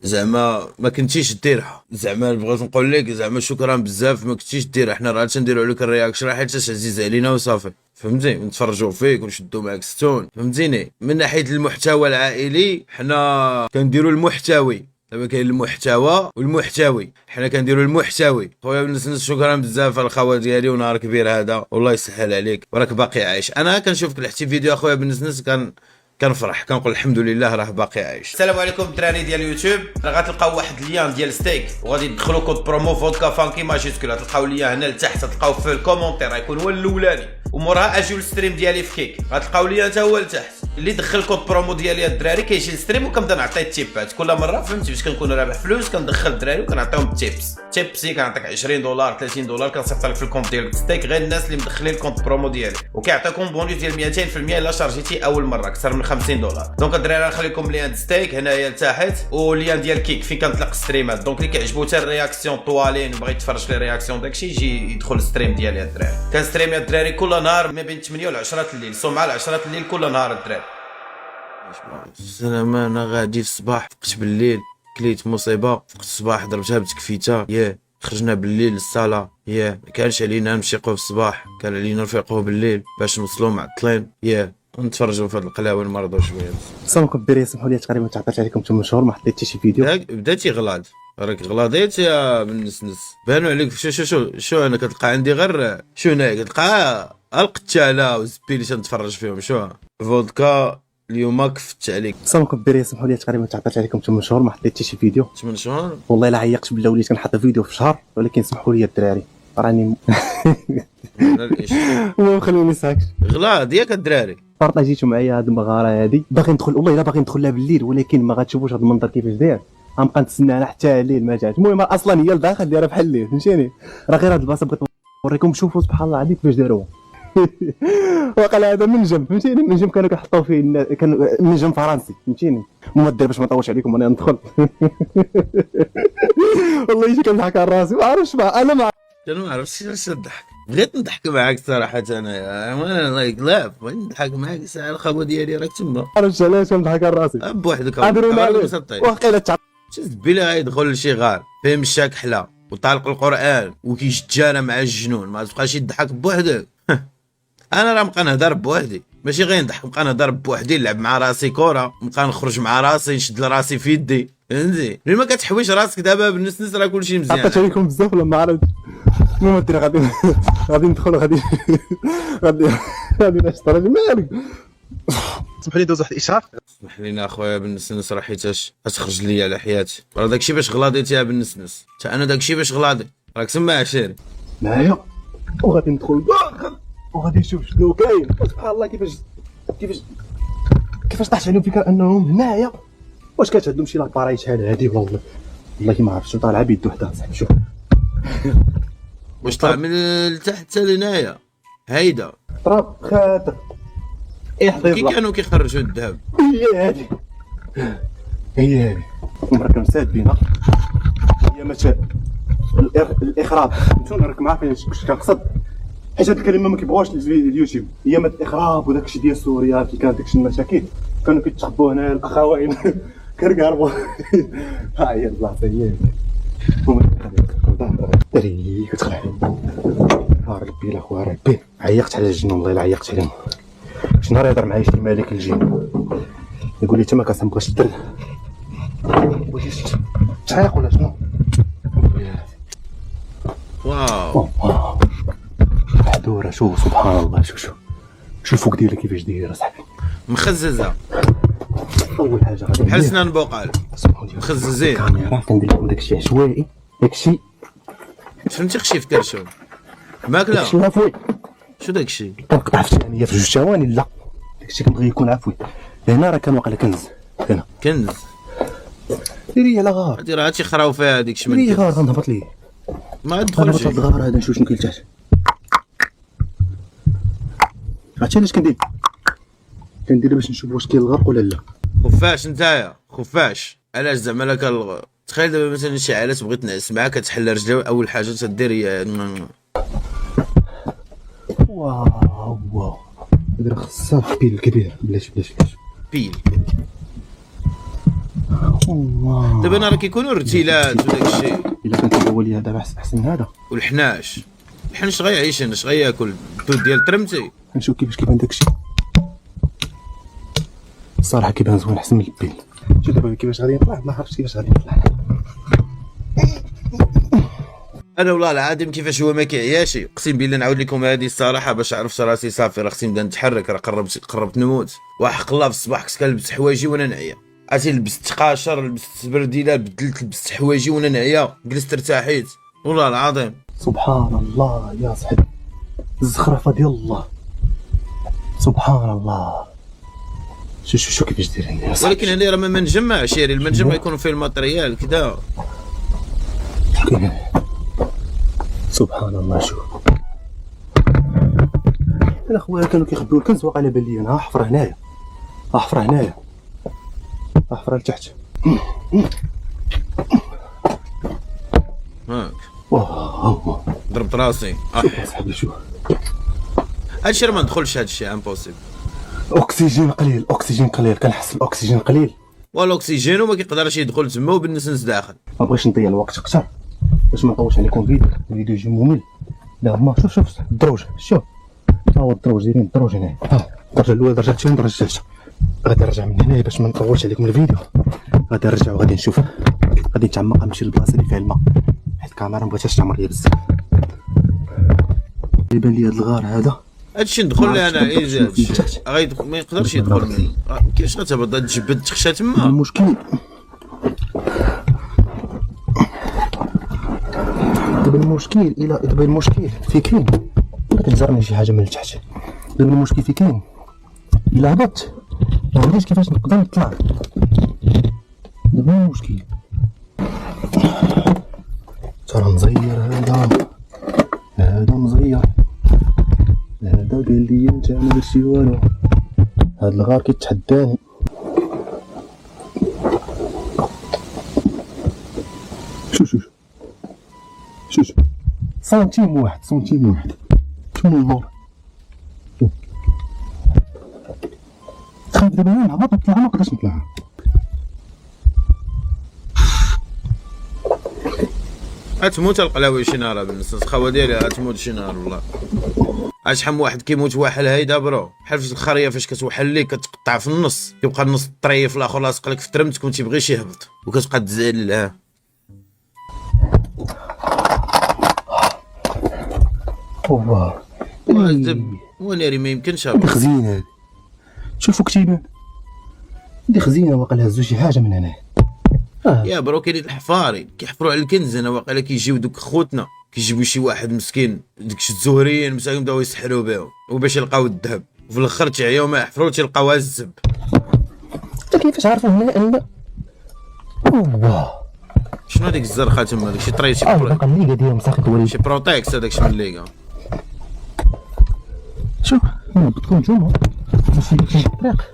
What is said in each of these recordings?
زعما ما كنتيش ديرها، زعما بغيت نقول لك زعما شكرا بزاف ما كنتيش ديرها، حنا راه تنديروا عليك الرياكشن حيت عزيز علينا وصافي، فهمتي، نتفرجوا فيك ونشدوا معاك ستون، فهمتيني. من ناحيه المحتوى العائلي حنا كنديروا المحتوي، دابا كاين المحتوى والمحتوي، حنا كنديروا المحتوي. خويا بالنسبه شكرا بزاف الخوات ديالي، ونهار كبير هذا والله يسهل عليك وراك باقي عايش. انا كنشوفك لحتي فيديو اخويا بالنسبه كنفرح كنقول الحمد لله راه باقي عايش. السلام عليكم الدراري ديال اليوتيوب، راه غتلقاو واحد اللين ديال ستيك وغادي تدخلوا كود برومو فودكا فانكي ماجيسكول، غتلقاو اللين هنا لتحت، تلقاو في الكومونتير غيكون هو الاولاني، وموراها اجيو الستريم ديالي في كيك غتلقاو اللين حتى هو لتحت. اللي دخل كود برومو ديالي الدراري كيجي الستريم وكنبدا نعطيه التيبات كل مره، فهمتي، باش كنكون رابح فلوس كندخل الدراري وكنعطيهم التيبس. تيبسي كنعطيك 20 دولار 30 دولار كنصيفط لك في الكونت ديالك ستيك، غير الناس اللي مدخلين الكونت برومو ديالي، وكيعطيكم بونيس ديال 200% الا شارجيتي اول مره اكثر من 50 دولار. دونك الدراري غنخلي لكم ليان ستيك هنايا لتحت، وليان ديال كيك فين كنطلق ستريمات. دونك اللي كيعجبو حتى الرياكسيون طوالين وبغى يتفرج في الرياكسيون داكشي يجي يدخل الستريم ديالي الدراري. كنستريم يا الدراري كل نهار ما بين 8 و 10 الليل، سو مع 10 الليل كل نهار الدراري. السلام، انا غادي في الصباح فقت بالليل كليت مصيبه، فقت الصباح ضربتها بتكفيته، خرجنا بالليل للصاله، ما كانش علينا نمشيقوا في الصباح، كان علينا نفيقوا بالليل باش نوصلوا معطلين، ونتفرجوا في هاد القلاوه المرضى شويه. السلام كبير، يسمحوا لي تقريبا تعطيت عليكم 8 شهور ما حطيتش شي فيديو. بداتي غلاض، راك غلاضيت يا بالنسنس، بانوا عليك. شو انا كتلقى عندي غير شو هنايا، كتلقى القتاله والزبيلي تنتفرج فيهم. شو فودكا اليوم كفت عليك. السلام كبير، يسمحوا لي تقريبا تعطيت عليكم 8 شهور ما حطيتش شي فيديو. 8 شهور والله الا عيقت بالله وليت كنحط فيديو في شهر، ولكن سمحوا لي الدراري راني ما خلوني ساكت. غلاض ياك الدراري، بارطاجيتو معايا هاد المغاره هادي، باغي ندخل والله الا باغي ندخل لها بالليل، ولكن ما غتشوفوش هاد المنظر كيفاش داير، غنبقى نتسنى انا حتى الليل ما جات. المهم اصلا هي لداخل دايره بحال الليل، فهمتيني، راه غير هاد البلاصه بغيت نوريكم. شوفوا سبحان الله العظيم كيفاش داروها. وقال هذا منجم، فهمتيني، منجم كانوا كيحطوا فيه، كان منجم فرنسي، فهمتيني. المهم باش ما نطولش عليكم انا ندخل. والله شي كنضحك على راسي، ما عرفتش انا ما عرفتش علاش نضحك، بغيت نضحك معاك صراحه. انا لايك لاف بغيت نضحك معاك الساعه الخبوه ديالي راك تما، ما عرفتش علاش كنضحك على راسي بوحدك. واقيلا شفت بلا غيدخل لشي غار فيه مشاك حلا وطالق القران وكيتجارى مع الجنون، ما تبقاش يضحك بوحدك. انا راه نبقى نهضر بوحدي، ماشي غير نضحك، نبقى نهضر بوحدي، نلعب مع راسي كره، نبقى نخرج مع راسي، نشد لراسي في يدي، فهمتي. ملي ما كتحويش راسك دابا بالنسنس راه كلشي مزيان. عطيت عليكم بزاف ولا ما عرفتش. المهم الدراري غادي ندخل، غادي نشطر مالك. سمح لي دوز واحد الاشهار. اسمح لينا اخويا بالنسنس، راه حيتاش غتخرج ليا على حياتي، راه داكشي باش غلاضيت يا بالنسنس، حتى انا داكشي باش غلاضي، راك سمع عشيري معايا، وغادي ندخل وغادي نشوف شنو كاين. سبحان الله كيفاش طاحت عليهم فكره انهم هنايا. واش كانت عندهم شي لاباراي شحال هادي، والله ما عرفتش، طالعه بيد وحده. صاحبي شوف واش طالع من لتحت حتى لهنايا، هايده تراب خاطر كي كانوا كيخرجوا الذهب. هي هادي مركب مساد بينا، هي ماشي الاخراج. راك معايا فاش كنقصد، حيت هاد الكلمه ما كيبغوش اليوتيوب، هي مات الاخراب وداكشي ديال سوريا كي كانت داكشي المشاكل كانوا كيتخبوا هنا الاخوين. كنقربوا ها هي البلاصه هي دري كتخلع ربي لا خويا ربي. عيقت على الجن، والله الا عيقت عليهم. شي نهار يهضر معايا شي مالك الجن يقول لي انت ما كتبغيش الدرب، واش تعيق ولا شنو؟ واو حدوره. شوف سبحان الله، شوف الفوق ديالها كيفاش دايره صاحبي، مخززه. اول حاجه غادي بحال سنان بقال مخززين. الكاميرا كندير لكم داكشي عشوائي، داكشي فهمتي خشي في كرشو ماكله. داكشي عفوي. شو داكشي؟ كنقطع في الثانيه في 2 ثواني. لا داكشي كنبغي يكون عفوي. هنا راه كان واقع كنز، هنا كنز. ديري على غار، هادي راه تيخراو فيها هذيك شمن. ديري غار غنهبط ليه، ما تدخلش غنهبط الغار هذا نشوف شنو كاين لتحت. عرفتي علاش كندير باش نشوف واش كاين الغرق ولا لا. خفاش نتايا، خفاش علاش زعما لك تخيل دابا مثلا شي عائله بغيت تنعس معاك كتحل رجلها، اول حاجه تدير هي واو دابا خصها بيل كبير. بلاش بيل. دابا انا راه كيكونوا ارتيلات وداك الشيء، الا كان كيدور لي هذا احسن من هذا. والحناش غيعيش هنا، اش غياكل الدود ديال الترمتي. نشوف كيفاش كيبان داك الشيء. الصراحه كيبان زوين احسن من البيل. شوف دابا كيفاش غادي نطلع، ما عرفتش كيفاش غادي نطلع. انا والله العظيم كيفاش هو ما كيعياش، اقسم بالله نعاود لكم هذه الصراحه باش عرفت راسي صافي، راه خصني نبدا نتحرك، راه قربت نموت. وحق الله في الصباح كنت كنلبس حوايجي وانا نعيا، عرفتي لبست قاشر، لبست برديله، بدلت لبست حوايجي وانا نعيا، جلست ارتاحيت والله العظيم. سبحان الله يا صاحبي، الزخرفه ديال الله، سبحان الله. شو كيفاش دايرين يا صاحبي. ولكن هنا راه ما نجمعش، يعني المنجمع يكونوا فيه الماتريال كذا. سبحان الله. شوف انا خويا كانوا كيخبيو الكنز، واقع على بالي انا حفره هنايا، حفره لتحت. هاك واه ضربت راسي. شوف يا صاحبي، شوف هادشي راه ما ندخلش، هادشي امبوسيبل. اكسجين قليل، كنحس الاكسجين قليل، والاكسجين وما كيقدرش يدخل تما وبالنسنس داخل. ما بغيتش نضيع الوقت اكثر باش ما نطولش عليكم فيديو يجي ممل. لا هما شوف الدروج، شوف ها هو الدروج، دايرين الدروج هنا، ها الدرجه الاولى، الدرجه الثانيه، الدرجه الثالثه. غادي نرجع من هنا باش ما نطولش عليكم الفيديو، غادي نرجع وغادي نشوف، غادي نتعمق نمشي للبلاصه اللي فيها الماء، حيت الكاميرا مبغيتهاش تعمر ليا بزاف. يبان لي هاد الغار هذا، هادشي ندخل ليه انا عايز هادشي ما يقدرش يدخل منه. كيفاش غتهبط تجبد تخشى تما؟ المشكل دابا المشكل في كاين، كتزرني شي حاجه من التحت. دابا المشكل في كاين، الا هبطت ما عرفتش كيفاش نقدر نطلع. دابا المشكل ترى مزير هذا مزير، هذا قال لي انت ما درتي والو، هاد الغار كيتحداني. شوف سنتيم واحد شنو اللور. خايف دابا نهبط نطلع، ما نقدرش نطلع. غتموت القلاوي شي نهار بالنسبه الخوا ديالي، غتموت شي نهار والله. شحال من واحد كيموت واحل هيدا برو، بحال في الخريه فاش كتوحل ليك كتقطع في النص، كيبقى النص طريف، الاخر لاصق لك في ترمتك وما تيبغيش يهبط وكتبقى تزعل. واه وناري ما يمكنش هادي خزينه، هادي شوفوا كتيبان، هادي خزينه واقيلا هزو شي حاجه من هنا. يا برو كاينين الحفاري كيحفروا على الكنز. انا واقيلا كيجيو دوك خوتنا كيجيبوا شي واحد مسكين، ديك الزهريين مساكين بداو يسحروا بهم وباش يلقاو الذهب، وفي الاخر تعياو ما يحفروا تيلقاوها الزب. كيفاش عرفوا هنا ان واه شنو هذيك الزرقاء تما؟ داكشي طريف، باقا الليغا ديالهم ساخي توري. شي بروتيكس هذاك من الليغا. شوف انا بتكون نتوما ماشي داك الطريق.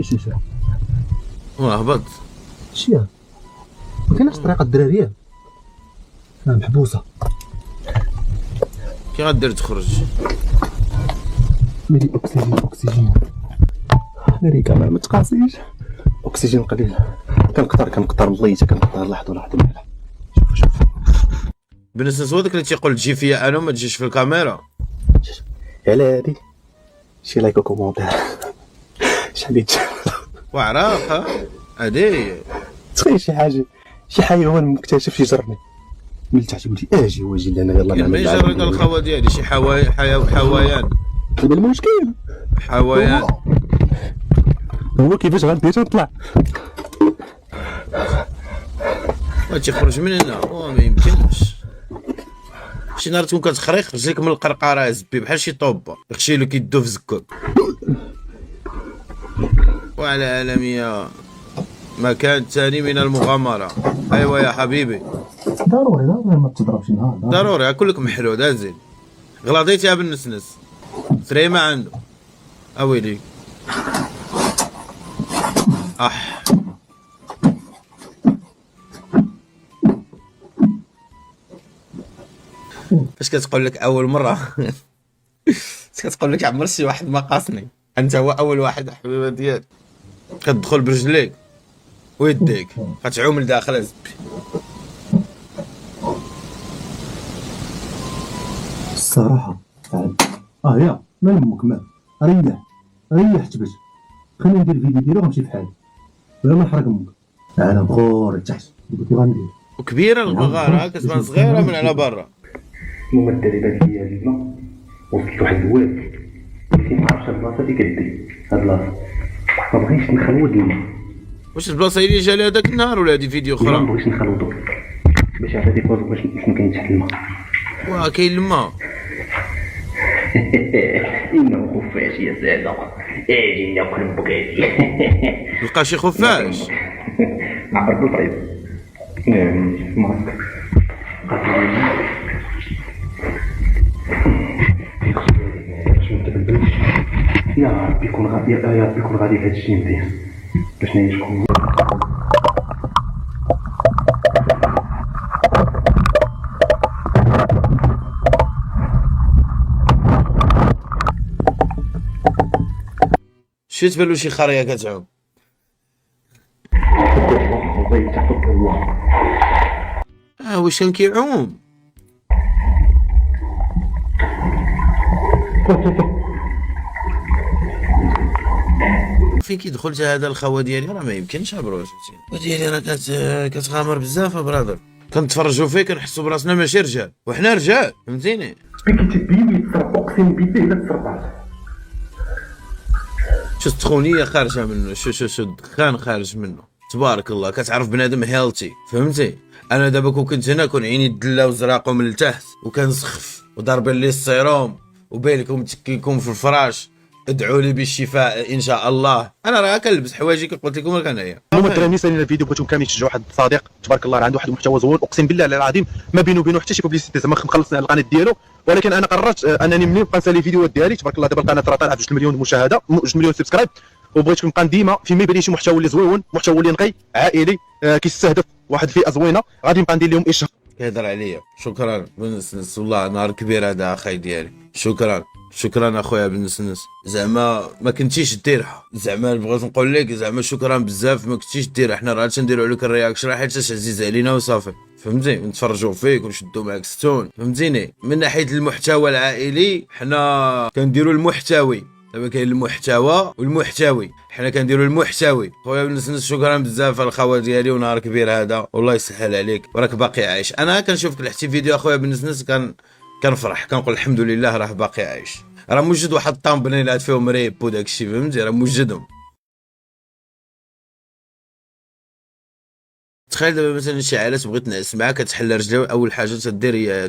شوف هبط شي ما كايناش طريقه الدراريه محبوسه. كي غدير تخرج؟ ملي اكسجين ناري كامل ما تقاسيش، اكسجين قليل. كنقطر مليته، كنقطر لحظه مليحه. شوف بالنسبه هو داك اللي تيقول تجي فيا انا وما تجيش في الكاميرا. على هادي شي لايك وكومونتير شحال يتجاوز وعراق هادي. تخيل شي حيوان مكتشف يجرني من تحت، يقول لي اجي واجي لنا يلا نعمل. ما يجرك الخوا ديالي شي حيوان. دابا المشكل حيوان هو كيفاش غندير نطلع. ما تيخرج من هنا ما يمكنش. شي نهار تكون كتخريق يخرج لك من القرقره زبي بحال شي طوبه يخشيلو كيدو في زكوك. وعلى عالمية مكان ثاني من المغامرة. ايوا يا حبيبي ضروري ما تضربش نهار ضروري كلك محلول انزل. غلاضيتها بالنسنس فريمة عنده اويلي. فاش كتقول لك اول مره كتقول لك عمر شي واحد ما قاصني، انت هو اول واحد حبيبه ديالي. كتدخل برجليك ويديك غتعوم لداخل الزبي. الصراحه عاد يا ما يهمك ما ريح تبت. خلينا ندير الفيديو ديالو غنمشي في حالي ولا ما نحرق امك. انا مغور لتحت قلت غندير وكبيره المغاره كتبان صغيره من على برا. المهم الدريبه ديالي اليوم وصلت لواحد الواد كنت ما عرفتش البلاصه اللي كدير هاد البلاصه ما بغيتش نخلود الماء. واش البلاصه اللي جا لي هذاك النهار ولا هادي فيديو ما اخرى؟ بغيتش نخلودو باش عاد ديبوز باش يمكن تحت الماء. واه كاين الماء. انه خفاش يا ساده اجي ناكل بكاتي. لقى شي خفاش. عبر الطريق ماسك يا ربي يكون غادي لهاد الشيء مزيان باش نعيش شكون. شفت تبان له شي خريه كتعوم. الله تحفظ الله. واش كان كيعوم؟ فين كيدخل حتى هذا الخوا ديالي راه ما يمكنش بروش. وديالي راه كتغامر بزاف برادر. كنتفرجوا فيه كنحسوا براسنا ماشي رجال وحنا رجال فهمتيني. كتبيني اقسم بالله الا تصرفات. شو السخونيه خارجه منه، شو الدخان خارج منه، تبارك الله. كتعرف بنادم هيلتي فهمتي. انا دابا كون كنت هنا كون عيني دلاو زراقو من التحت وكنسخف وضاربين لي السيروم وبينكم متكيكم في الفراش. ادعوا لي بالشفاء ان شاء الله. انا راه كنلبس حوايجي قلت لكم راك انايا. المهم الدراري سالينا الفيديو بغيتهم كاملين يشجعوا واحد الصديق تبارك الله راه عنده واحد المحتوى زوين اقسم بالله العظيم ما بينه وبينه حتى شي بوبليسيتي زعما مخلص على القناه ديالو. ولكن انا قررت انني منين نبقى نسالي الفيديوهات ديالي تبارك الله دابا القناه راه طالعه ب 2 مليون مشاهده 2 مليون سبسكرايب. وبغيت نبقى ديما فين ما يبان لي شي محتوى اللي زويون محتوى اللي نقي عائلي كيستهدف واحد الفئه زوينه غادي نبقى ندير لهم اشهار. كيهضر عليا. شكرا بنسنس والله نهار كبير هذا اخاي ديالي. شكرا اخويا بنسنس. زعما ما كنتيش ديرها. زعما بغيت نقول لك زعما شكرا بزاف ما كنتيش ديرها. حنا راه تنديروا عليك الرياكشن حيت عزيز علينا وصافي فهمتي. نتفرجوا فيك ونشدوا معاك ستون فهمتيني. من ناحيه المحتوى العائلي حنا كنديروا المحتوي. دابا كاين المحتوى والمحتوي. حنا كنديروا المحتوي. خويا بنسنس شكرا بزاف على الخوا ديالي ونهار كبير هذا والله يسهل عليك وراك باقي عايش. انا كنشوفك لحتي فيديو اخويا بنسنس كنفرح كنقول الحمد لله راه باقي عايش. راه موجد واحد الطامبلينات فيهم ريب وداك الشيء فهمتي راه موجدهم. تخيل دابا مثلا شي عائله بغيت نعس معاك كتحل رجلها اول حاجه تدير هي